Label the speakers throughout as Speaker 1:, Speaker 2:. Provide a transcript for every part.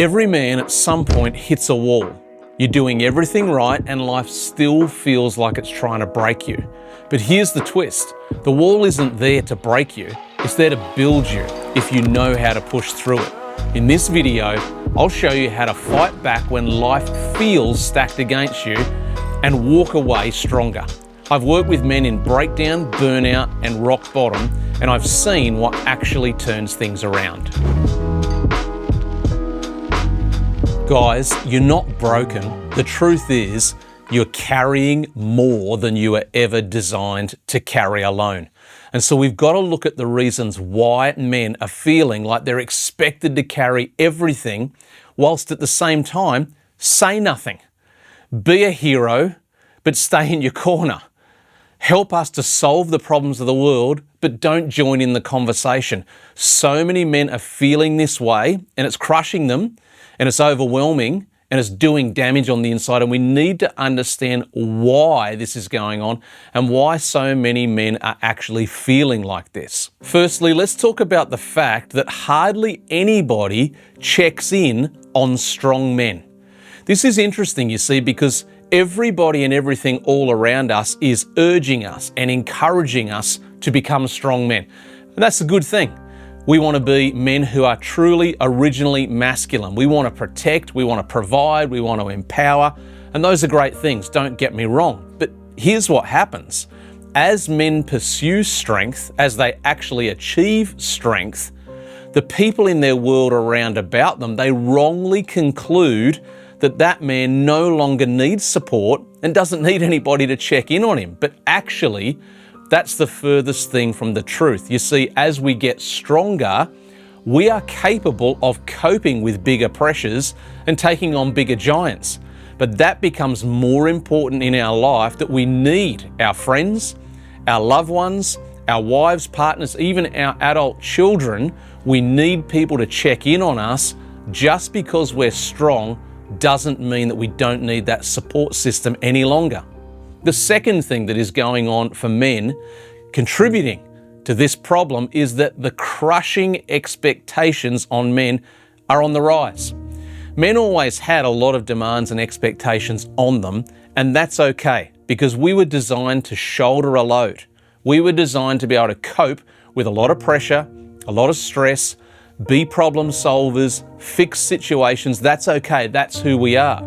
Speaker 1: Every man at some point hits a wall. You're doing everything right and life still feels like it's trying to break you. But here's the twist. The wall isn't there to break you, it's there to build you if you know how to push through it. In this video, I'll show you how to fight back when life feels stacked against you and walk away stronger. I've worked with men in breakdown, burnout, and rock bottom, and I've seen what actually turns things around. Guys, you're not broken. The truth is, you're carrying more than you were ever designed to carry alone. And so we've got to look at the reasons why men are feeling like they're expected to carry everything, whilst at the same time, say nothing. Be a hero, but stay in your corner. Help us to solve the problems of the world, but don't join in the conversation. So many men are feeling this way, and it's crushing them, and it's overwhelming, and it's doing damage on the inside. And we need to understand why this is going on and why so many men are actually feeling like this. Firstly, let's talk about the fact that hardly anybody checks in on strong men. This is interesting, you see, because everybody and everything all around us is urging us and encouraging us to become strong men. And that's a good thing. We want to be men who are truly originally masculine. We want to protect, we want to provide, we want to empower, and those are great things, don't get me wrong. But here's what happens. As men pursue strength, as they actually achieve strength, the people in their world around about them, they wrongly conclude that that man no longer needs support and doesn't need anybody to check in on him. But actually, that's the furthest thing from the truth. You see, as we get stronger, we are capable of coping with bigger pressures and taking on bigger giants. But that becomes more important in our life, that we need our friends, our loved ones, our wives, partners, even our adult children. We need people to check in on us. Just because we're strong doesn't mean that we don't need that support system any longer. The second thing that is going on for men contributing to this problem is that the crushing expectations on men are on the rise. Men always had a lot of demands and expectations on them, and that's okay, because we were designed to shoulder a load. We were designed to be able to cope with a lot of pressure, a lot of stress, be problem solvers, fix situations. That's okay, that's who we are.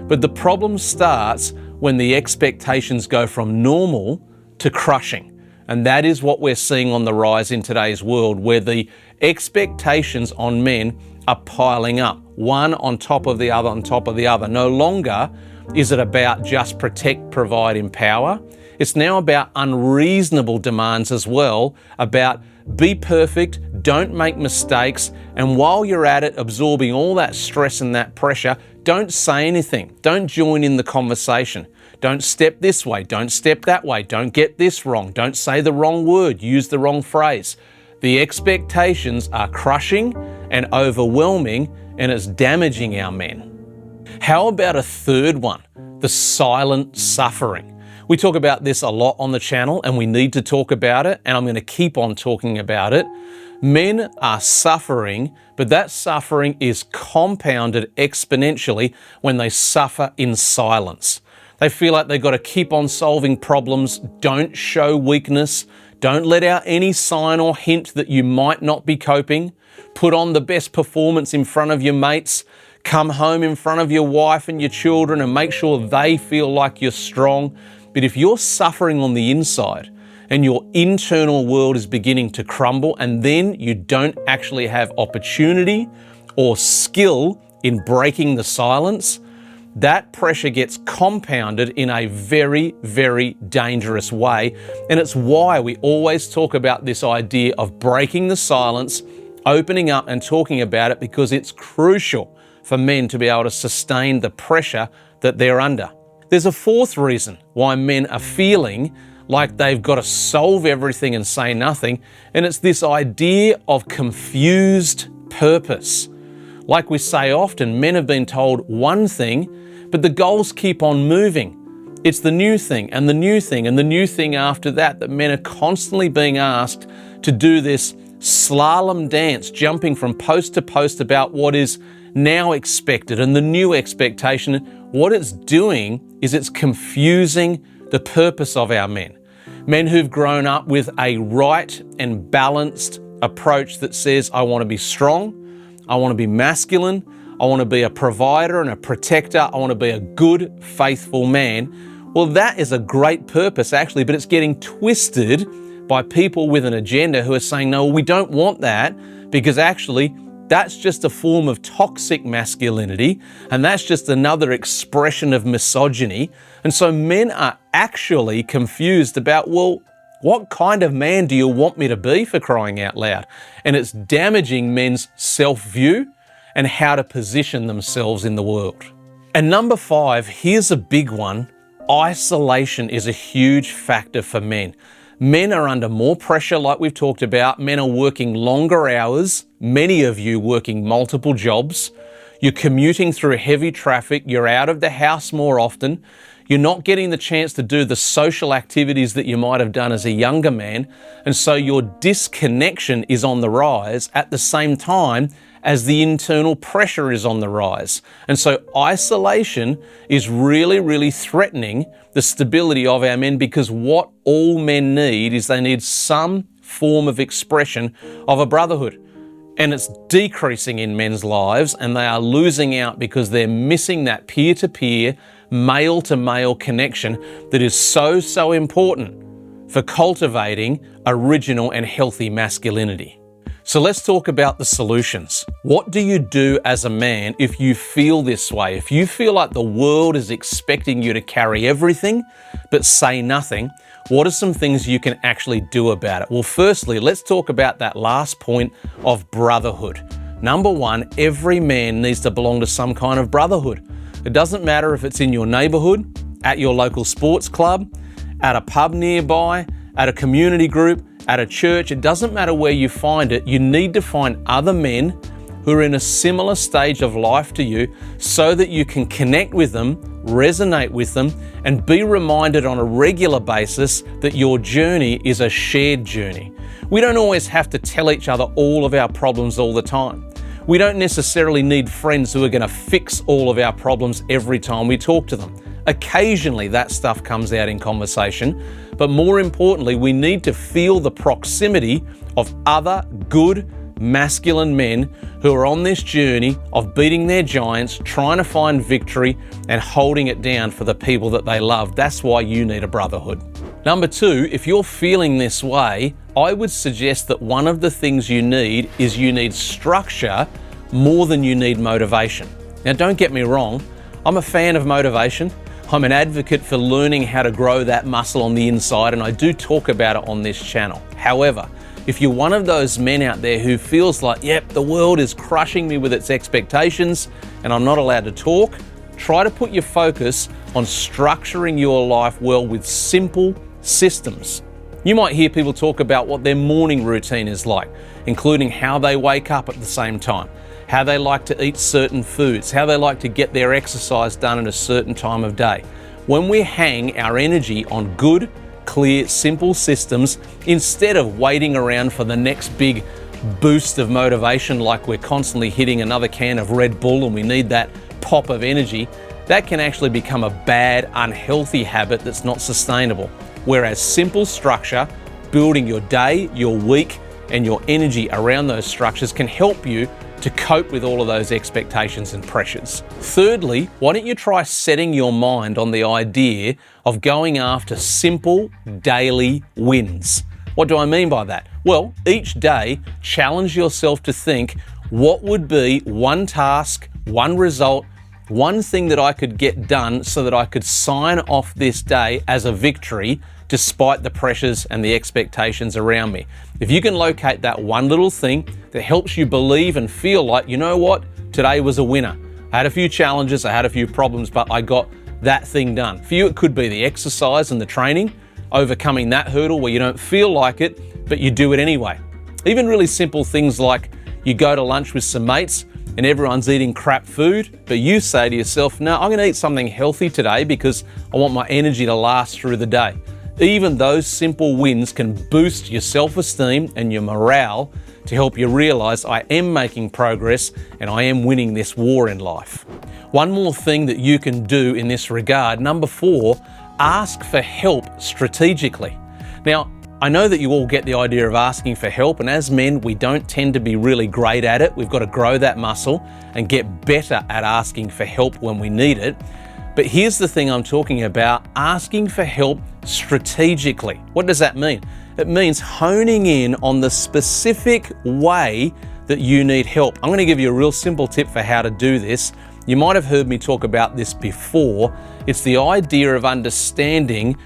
Speaker 1: But the problem starts when the expectations go from normal to crushing. And that is what we're seeing on the rise in today's world, where the expectations on men are piling up, one on top of the other on top of the other. No longer is it about just protect, provide, empower. It's now about unreasonable demands as well, about be perfect, don't make mistakes, and while you're at it, absorbing all that stress and that pressure, don't say anything. Don't join in the conversation. Don't step this way, don't step that way, don't get this wrong, don't say the wrong word, use the wrong phrase. The expectations are crushing and overwhelming, and it's damaging our men. How about a third one? The silent suffering. We talk about this a lot on the channel, and we need to talk about it, and I'm going to keep on talking about it. Men are suffering, but that suffering is compounded exponentially when they suffer in silence. They feel like they've got to keep on solving problems, don't show weakness, don't let out any sign or hint that you might not be coping, put on the best performance in front of your mates, come home in front of your wife and your children and make sure they feel like you're strong. But if you're suffering on the inside and your internal world is beginning to crumble, and then you don't actually have opportunity or skill in breaking the silence, that pressure gets compounded in a very, very dangerous way. And it's why we always talk about this idea of breaking the silence, opening up and talking about it, because it's crucial for men to be able to sustain the pressure that they're under. There's a fourth reason why men are feeling like they've got to solve everything and say nothing, and it's this idea of confused purpose. Like we say often, men have been told one thing, but the goals keep on moving. It's the new thing and the new thing and the new thing after that men are constantly being asked to do this slalom dance, jumping from post to post about what is now expected, and the new expectation, what it's doing is it's confusing the purpose of our men. Men who've grown up with a right and balanced approach that says, I want to be strong, I want to be masculine, I want to be a provider and a protector, I want to be a good, faithful man. Well, that is a great purpose actually, but it's getting twisted by people with an agenda who are saying, no, we don't want that, because actually that's just a form of toxic masculinity, and that's just another expression of misogyny. And so men are actually confused about, well, what kind of man do you want me to be, for crying out loud? And it's damaging men's self-view and how to position themselves in the world. And number 5, here's a big one. Isolation is a huge factor for men. Men are under more pressure, like we've talked about. Men are working longer hours, many of you working multiple jobs. You're commuting through heavy traffic. You're out of the house more often. You're not getting the chance to do the social activities that you might have done as a younger man. And so your disconnection is on the rise at the same time as the internal pressure is on the rise. And so isolation is really, really threatening the stability of our men, because what all men need is they need some form of expression of a brotherhood. And it's decreasing in men's lives, and they are losing out because they're missing that peer-to-peer, male-to-male connection that is so important for cultivating original and healthy masculinity. So let's talk about the solutions. What do you do as a man if you feel this way? If you feel like the world is expecting you to carry everything but say nothing, what are some things you can actually do about it? Well, firstly, let's talk about that last point of brotherhood. Number 1, every man needs to belong to some kind of brotherhood. It doesn't matter if it's in your neighborhood, at your local sports club, at a pub nearby, at a community group, at a church. It doesn't matter where you find it. You need to find other men who are in a similar stage of life to you so that you can connect with them, resonate with them, and be reminded on a regular basis that your journey is a shared journey. We don't always have to tell each other all of our problems all the time. We don't necessarily need friends who are going to fix all of our problems every time we talk to them. Occasionally that stuff comes out in conversation, but more importantly, we need to feel the proximity of other good masculine men who are on this journey of beating their giants, trying to find victory and holding it down for the people that they love. That's why you need a brotherhood. Number 2, if you're feeling this way, I would suggest that one of the things you need is you need structure more than you need motivation. Now, don't get me wrong, I'm a fan of motivation. I'm an advocate for learning how to grow that muscle on the inside, and I do talk about it on this channel. However, if you're one of those men out there who feels like, yep, the world is crushing me with its expectations and I'm not allowed to talk, try to put your focus on structuring your life well with simple systems. You might hear people talk about what their morning routine is like, including how they wake up at the same time, how they like to eat certain foods, how they like to get their exercise done at a certain time of day. When we hang our energy on good, clear, simple systems, instead of waiting around for the next big boost of motivation like we're constantly hitting another can of Red Bull and we need that pop of energy, that can actually become a bad, unhealthy habit that's not sustainable. Whereas simple structure, building your day, your week, and your energy around those structures can help you to cope with all of those expectations and pressures. Thirdly, why don't you try setting your mind on the idea of going after simple daily wins? What do I mean by that? Well, each day, challenge yourself to think, what would be one task, one result, one thing that I could get done so that I could sign off this day as a victory despite the pressures and the expectations around me. If you can locate that one little thing that helps you believe and feel like, you know what, today was a winner. I had a few challenges, I had a few problems, but I got that thing done. For you, it could be the exercise and the training, overcoming that hurdle where you don't feel like it, but you do it anyway. Even really simple things like you go to lunch with some mates and everyone's eating crap food, but you say to yourself, no, I'm gonna eat something healthy today because I want my energy to last through the day. Even those simple wins can boost your self-esteem and your morale to help you realize I am making progress and I am winning this war in life. One more thing that you can do in this regard, number 4, ask for help strategically. Now, I know that you all get the idea of asking for help, and as men, we don't tend to be really great at it. We've got to grow that muscle and get better at asking for help when we need it. But here's the thing I'm talking about, asking for help strategically. What does that mean? It means honing in on the specific way that you need help. I'm going to give you a real simple tip for how to do this. You might have heard me talk about this before. It's the idea of understanding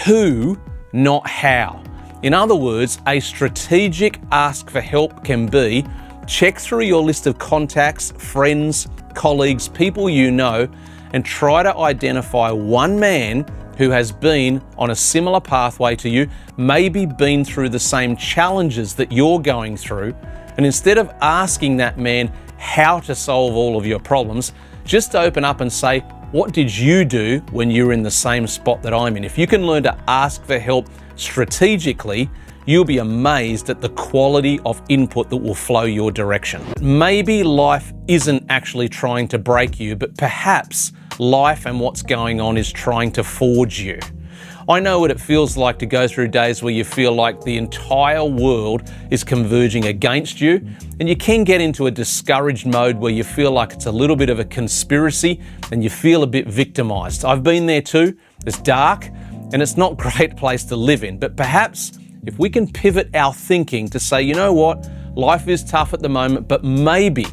Speaker 1: who, not how. In other words, a strategic ask for help can be check through your list of contacts, friends, colleagues, people you know, and try to identify one man who has been on a similar pathway to you, maybe been through the same challenges that you're going through. And instead of asking that man how to solve all of your problems, just open up and say, what did you do when you were in the same spot that I'm in? If you can learn to ask for help strategically, you'll be amazed at the quality of input that will flow your direction. Maybe life isn't actually trying to break you, but perhaps life and what's going on is trying to forge you. I know what it feels like to go through days where you feel like the entire world is converging against you, and you can get into a discouraged mode where you feel like it's a little bit of a conspiracy and you feel a bit victimized. I've been there too. It's dark and it's not a great place to live in, but perhaps if we can pivot our thinking to say, you know what, life is tough at the moment, but maybe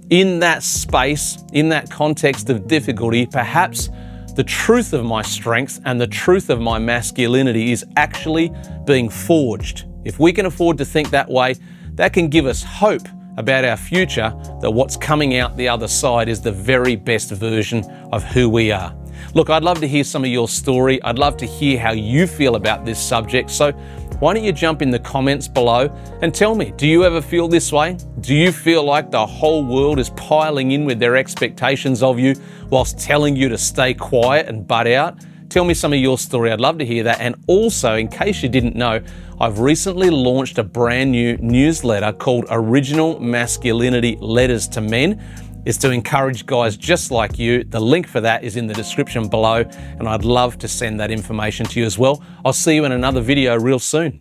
Speaker 1: in that space, in that context of difficulty, perhaps the truth of my strength and the truth of my masculinity is actually being forged. If we can afford to think that way, that can give us hope about our future, that what's coming out the other side is the very best version of who we are. Look, I'd love to hear some of your story. I'd love to hear how you feel about this subject. So why don't you jump in the comments below and tell me, do you ever feel this way? Do you feel like the whole world is piling in with their expectations of you whilst telling you to stay quiet and butt out? Tell me some of your story. I'd love to hear that. And also, in case you didn't know, I've recently launched a brand new newsletter called Original Masculinity Letters to Men. It's to encourage guys just like you. The link for that is in the description below, and I'd love to send that information to you as well. I'll see you in another video real soon.